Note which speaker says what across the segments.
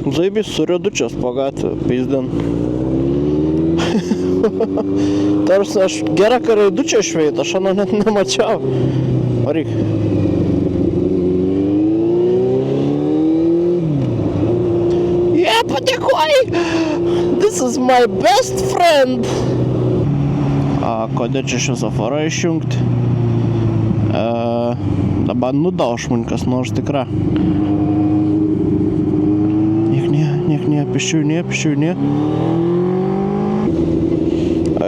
Speaker 1: Zaibys surėdučias po gatvę, pizden. Tarsi aš gerą karaidučią šveit, aš ano net nemačiau. Varyk. Padėkuoji! This is my best friend! Kodėl čia šviesoforą išjungti? Dabar nudauš man kas nors tikra. Niek ne, pėsčiųjų.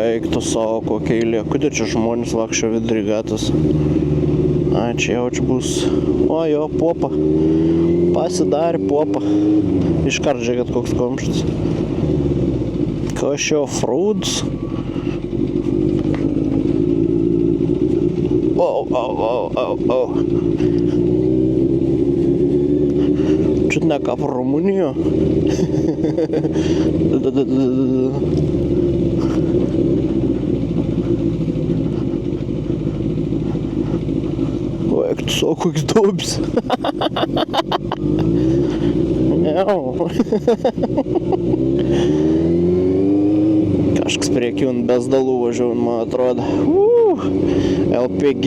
Speaker 1: Eik tu savo kokia eilė. Kodėl čia žmonės vakščio vidury gatvės? Ai, čia jaučiu bus. O jo, popa. Pasidarė popa. Iškart žiūrėkit koks komštas. Kas šio fruits? Au. Čut ne ką po Rumunijo. O, jak tu savo koks dubs. Kažkas prieki un bezdalų važiuoju, man atrodo. LPG.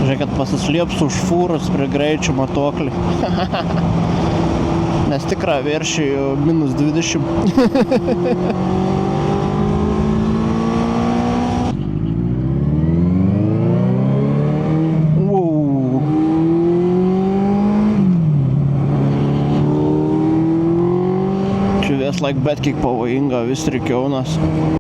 Speaker 1: Žiūrėkit, pasislėpsiu už fūros prie greičio matuoklį. Nes tikra viršiju -20. Like bet kiek pavojinga vis reikiaunas.